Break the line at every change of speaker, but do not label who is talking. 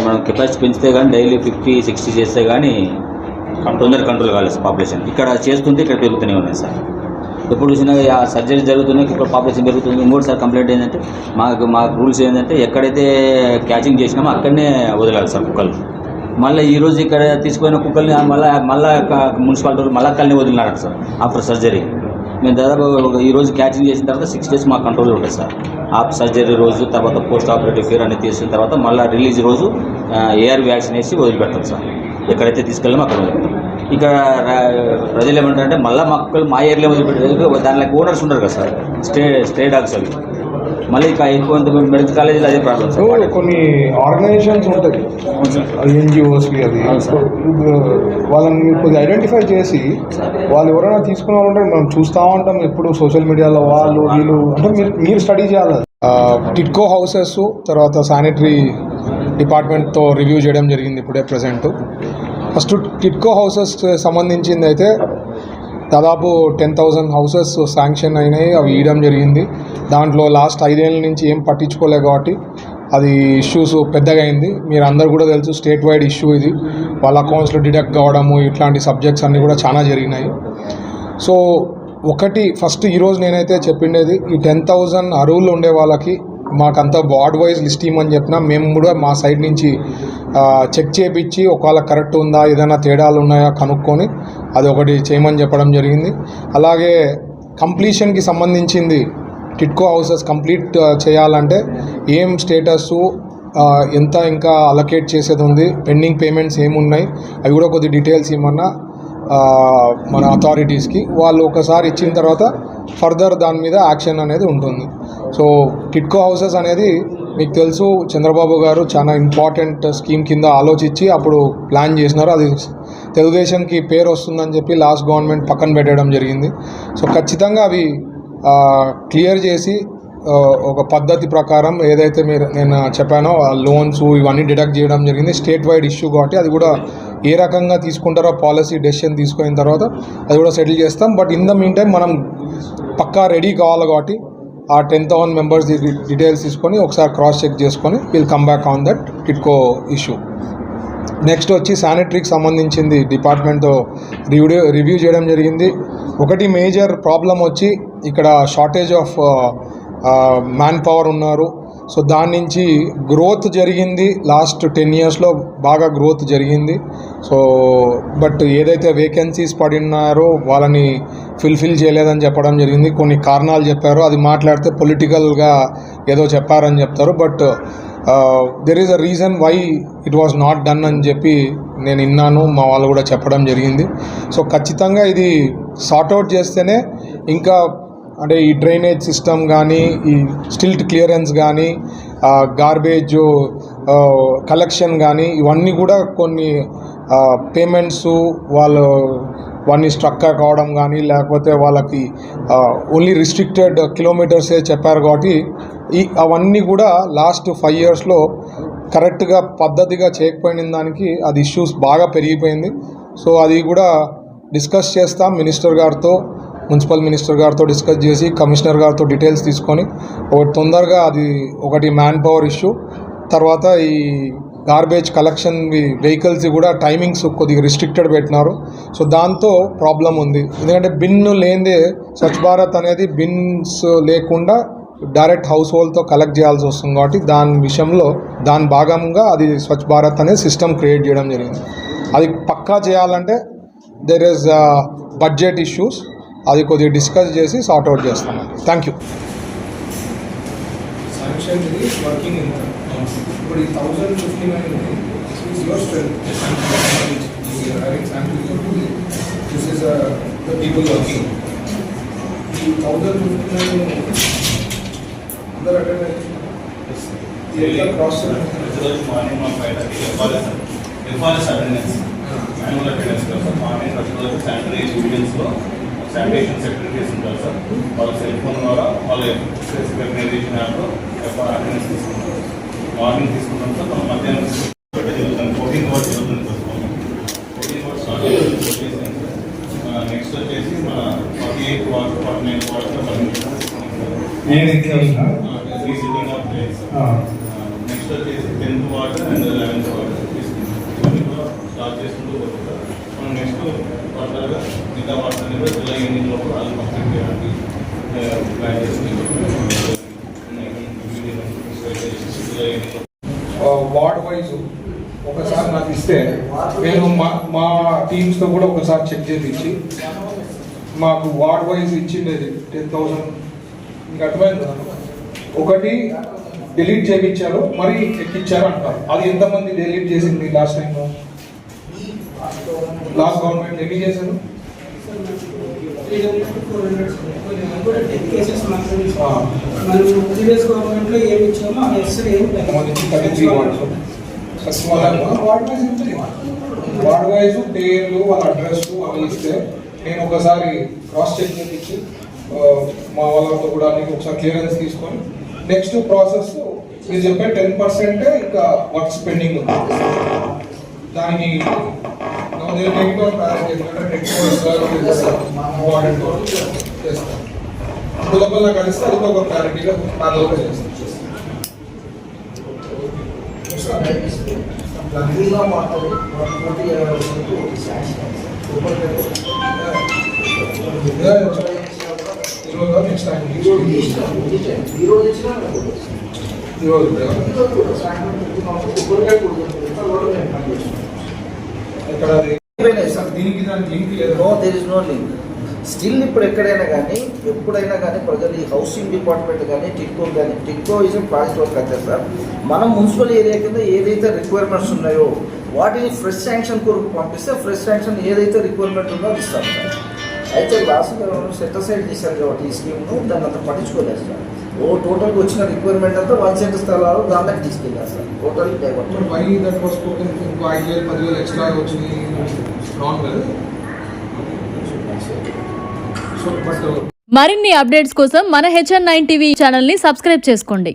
మనం కెపాసిటీ పెంచితే కానీ డైలీ 50-60 చేస్తే కానీ తొందరగా కంట్రోల్ కాలేదు పాపులేషన్. ఇక్కడ చేస్తుంటే ఇక్కడ పెరుగుతూనే ఉన్నాయి సార్. ఎప్పుడు చూసినా సర్జరీ జరుగుతున్నాయి, ఇప్పుడు పాపులేషన్ పెరుగుతుంది. ఇంకోటిసారి కంప్లైంట్ ఏంటంటే మా రూల్స్ ఏంటంటే ఎక్కడైతే క్యాచింగ్ చేసినామో అక్కడనే వదలాలి సార్ కుక్కలు. మళ్ళీ ఈరోజు ఇక్కడ తీసుకుపోయిన కుక్కల్ని మళ్ళీ మున్సిపాలిటీ మళ్ళీ అక్కడనే వదిలినారట సార్ ఆఫ్టర్ సర్జరీ. మేము దాదాపు ఈరోజు క్యాచింగ్ చేసిన తర్వాత 6 days మా కంట్రోల్లో ఉంటుంది సార్. ఆఫ్టర్ సర్జరీ రోజు, తర్వాత పోస్ట్ ఆపరేటివ్ కేర్ అనేది తీసిన తర్వాత మళ్ళీ రిలీజ్ రోజు ARV వ్యాక్సిన్ వేసి వదిలిపెడతాం సార్. ఎక్కడైతే తీసుకెళ్ళామో అక్కడ వదిలిపెడతాం. ఇక్కడ ప్రజలు ఏమంటారంటే మళ్ళీ మా కుక్కలు మా ఏరియాలో వదిలిపెట్టారు. దానిలో ఓనర్స్ ఉంటారు కదా సార్, స్టే డాగ్స్ అవి. మళ్ళీ ఇక ఎక్కువ మెడికల్ కాలేజీలో అదే ప్రాబ్లమ్ సార్.
కొన్ని ఆర్గనైజేషన్స్ ఉంటాయి NGOsకి, అది వాళ్ళని మీరు కొద్దిగా ఐడెంటిఫై చేసి వాళ్ళు ఎవరైనా తీసుకునే వాళ్ళు ఉంటే మనం చూస్తూ ఉంటాం ఎప్పుడు సోషల్ మీడియాలో వాళ్ళు వీళ్ళు అంటే మీరు స్టడీ చేయాలి. టిడ్కో హౌసెస్ తర్వాత శానిటరీ డిపార్ట్మెంట్తో రివ్యూ చేయడం జరిగింది ఇప్పుడే ప్రజెంట్. ఫస్ట్ టిడ్కో హౌసెస్ సంబంధించింది అయితే దాదాపు 10,000 హౌసెస్ శాంక్షన్ అయినాయి, అవి ఇవ్వడం జరిగింది. దాంట్లో లాస్ట్ 5 ఏళ్ళ నుంచి ఏం పట్టించుకోలేదు కాబట్టి అది ఇష్యూస్ పెద్దగా అయింది. మీరు అందరు కూడా తెలుసు, స్టేట్ వైడ్ ఇష్యూ ఇది. వాళ్ళ అకౌంట్స్లో డిడక్ట్ కావడము ఇట్లాంటి సబ్జెక్ట్స్ అన్నీ కూడా చాలా జరిగినాయి. సో ఫస్ట్ ఈరోజు నేనైతే చెప్పిండేది, ఈ 10,000 అరువులు ఉండే వాళ్ళకి మాకంతా వార్డ్ వైజ్ లిస్ట్ ఇవ్వమని చెప్పినా మేము కూడా మా సైడ్ నుంచి చెక్ చేయించి ఒకవేళ కరెక్ట్ ఉందా, ఏదైనా తేడాలు ఉన్నాయా కనుక్కొని అది ఒకటి చేయమని చెప్పడం జరిగింది. అలాగే కంప్లీషన్కి సంబంధించింది టిడ్కో హౌసెస్ కంప్లీట్ చేయాలంటే ఏం స్టేటస్సు, ఎంత ఇంకా అలొకేట్ చేసేది ఉంది, పెండింగ్ పేమెంట్స్ ఏమున్నాయి, అవి కూడా కొద్ది డీటెయిల్స్ ఇవ్వమన్నా మన అథారిటీస్కి. వాళ్ళు ఒకసారి ఇచ్చిన తర్వాత ఫర్దర్ దాని మీద యాక్షన్ అనేది ఉంటుంది. సో టిడ్కో హౌసెస్ అనేది మీకు తెలుసు, చంద్రబాబు గారు చాలా ఇంపార్టెంట్ స్కీమ్ కింద ఆలోచించి అప్పుడు ప్లాన్ చేసినారు. అది తెలుగుదేశంకి పేరు వస్తుందని చెప్పి లాస్ట్ గవర్నమెంట్ పక్కన పెట్టడం జరిగింది. సో ఖచ్చితంగా అవి క్లియర్ చేసి ఒక పద్ధతి ప్రకారం ఏదైతే నేను చెప్పానో లోన్స్ ఇవన్నీ డిడక్ట్ చేయడం జరిగింది. స్టేట్ వైడ్ ఇష్యూ కాబట్టి అది కూడా ఏ రకంగా తీసుకుంటారో పాలసీ డెసిషన్ తీసుకున్న తర్వాత అది కూడా సెటిల్ చేస్తాం. But in the mean time మనం పక్కా రెడీ కావాలి కాబట్టి ఆ 10,000 మెంబర్స్ డీటెయిల్స్ తీసుకొని ఒకసారి క్రాస్ చెక్ చేసుకొని will come back on that TIDCO issue. Next వచ్చి శానిటరీకి సంబంధించింది డిపార్ట్మెంట్తో రివ్యూ చేయడం జరిగింది. ఒకటి మేజర్ ప్రాబ్లం వచ్చి ఇక్కడ షార్టేజ్ ఆఫ్ మ్యాన్ పవర్ ఉన్నారు. సో దాని నుంచి గ్రోత్ జరిగింది, లాస్ట్ 10 yearsలో బాగా గ్రోత్ జరిగింది. సో బట్ ఏదైతే వేకెన్సీస్ పడినారో వాళ్ళని ఫుల్ఫిల్ చేయలేదని చెప్పడం జరిగింది. కొన్ని కారణాలు చెప్పారు, అది మాట్లాడితే పొలిటికల్గా ఏదో చెప్పారని చెప్తారు. But there is a reason why it was not done అని చెప్పి నేను విన్నాను, మా వాళ్ళు కూడా చెప్పడం జరిగింది. సో ఖచ్చితంగా ఇది సార్ట్అవుట్ చేస్తేనే ఇంకా అంటే ఈ డ్రైనేజ్ సిస్టమ్ కానీ, ఈ స్టిల్ట్ క్లియరెన్స్ కానీ, గార్బేజ్ కలెక్షన్ కానీ, ఇవన్నీ కూడా కొన్ని పేమెంట్స్ వాళ్ళని స్ట్రక్ కావడం కానీ, లేకపోతే వాళ్ళకి ఓన్లీ రిస్ట్రిక్టెడ్ కిలోమీటర్సే చెప్పారు కాబట్టి అవన్నీ కూడా లాస్ట్ 5 yearsలో కరెక్ట్గా పద్ధతిగా చేయకపోయిన దానికి అది ఇష్యూస్ బాగా పెరిగిపోయింది. సో అది కూడా డిస్కస్ చేస్తాం మినిస్టర్ గారితో, మున్సిపల్ మినిస్టర్ గారితో డిస్కస్ చేసి కమిషనర్ గారితో డీటెయిల్స్ తీసుకొని తొందరగా అది ఒకటి మ్యాన్ పవర్ ఇష్యూ, తర్వాత ఈ గార్బేజ్ కలెక్షన్ వెహికల్స్ కూడా టైమింగ్స్ కొద్దిగా రిస్ట్రిక్టెడ్ పెట్టినారు. సో దాంతో ప్రాబ్లం ఉంది. ఎందుకంటే బిన్ను లేనిదే స్వచ్ఛ భారత్ అనేది బిన్స్ లేకుండా డైరెక్ట్ హౌస్ హోల్డ్తో కలెక్ట్ చేయాల్సి వస్తుంది కాబట్టి దాని విషయంలో దాని భాగంగా అది స్వచ్ఛ భారత్ అనే సిస్టమ్ క్రియేట్ చేయడం జరిగింది. అది పక్కా చేయాలంటే దెర్ ఈజ్ బడ్జెట్ ఇష్యూస్, అది కొద్దిగా డిస్కస్ చేసి సార్ట్అవుట్ చేస్తాను. Thank you.
శానిటేషన్ సెక్రటరీస్ ఉంటారు సార్, వాళ్ళ సెల్ ఫోన్ ద్వారా వాళ్ళ రికగ్నైజేషన్ యాప్లో అటెండెన్స్ తీసుకుంటారు. మార్నింగ్ తీసుకుంటాం సార్, మనం మధ్యాహ్నం జరుగుతుంది. 14 hours జరుగుతుంది. 14 hours స్టార్ట్ చేసి నెక్స్ట్ వచ్చేసి మన 48 hours 49 hours నెక్స్ట్ నెక్స్ట్ వచ్చేసి 10th ward and 11th ward తీసుకుంటాం. ఇవన్నీ కూడా స్టార్ట్ చేసుకుంటూ పోతుంది సార్. మనం నెక్స్ట్ ఫర్దర్గా మిగతా వార్డ్స్ అన్ని కూడా జూలై ఎండింగ్ లోపల వాళ్ళు కంప్లీట్ చేయడానికి ప్లాన్ చేసుకుంటాం.
వార్డ్ వైజ్ ఒకసారి నాకు ఇస్తే నేను మా టీమ్స్తో కూడా ఒకసారి చెక్ చేయించి మాకు వార్డ్ వైజ్ ఇచ్చిండేది 10,000 మీకు అర్థమైంది కదా. ఒకటి డిలీట్ చేయించారు మరి ఎక్కించారు అంటారు. అది ఎంతమంది డిలీట్ చేసింది లాస్ట్ టైం? లాస్ట్ గవర్నమెంట్ ఎన్ని చేశారు? వార్డ్ వైజ్ పేర్లు వాళ్ళ అడ్రస్ అవి ఇస్తే నేను ఒకసారి క్రాస్ చెక్ చేయించి మా వాళ్ళతో కూడా అన్ని ఒకసారి క్లియరెన్స్ తీసుకొని నెక్స్ట్ ప్రాసెస్ మీరు చెప్పే 10% ఇంకా వర్క్స్ పెండింగ్ ఉంది. దానికి లోపల కలిస్తే అది ఒక క్లారిటీగా నాలుగు చేస్తాం. నెక్స్ట్ టైం ఇక్కడ దీనికి దానికి లింక్ లేదు.
No there is no link. Still ఇప్పుడు ఎక్కడైనా కానీ ఎప్పుడైనా కానీ ప్రజలు ఈ హౌసింగ్ డిపార్ట్మెంట్ కానీ టిక్కో ఈజ్ ప్రాజెక్ట్ వర్క్ అయితే సార్ మనం మున్సిపల్ ఏరియా కింద ఏదైతే రిక్వైర్మెంట్స్ ఉన్నాయో వాటిని ఫ్రెష్ శాంక్షన్ కొరకు పంపిస్తే ఫ్రెష్ శాంక్షన్ ఏదైతే రిక్వైర్మెంట్ ఉందో అది ఇస్తాం సార్. అయితే లాస్ట్ సెట్ అసైడ్ చేశారు కాబట్టి ఈ స్కీమ్ను దాన్ని అంత పట్టించుకోలేదు సార్. టోటల్గా వచ్చిన రిక్వైర్మెంట్ అంతా 1 సెంట్ స్థలాలు దాంట్లోకి తీసుకెళ్ళారు sir. Total
why that was spoken ఇంకో 5,000 10,000 ఎక్స్ట్రా వచ్చినాయి రాంగ్ కదా. సో బట్
మరిన్ని అప్డేట్స్ కోసం మన HN9 టీవీ ఛానల్ని సబ్స్క్రైబ్ చేసుకోండి.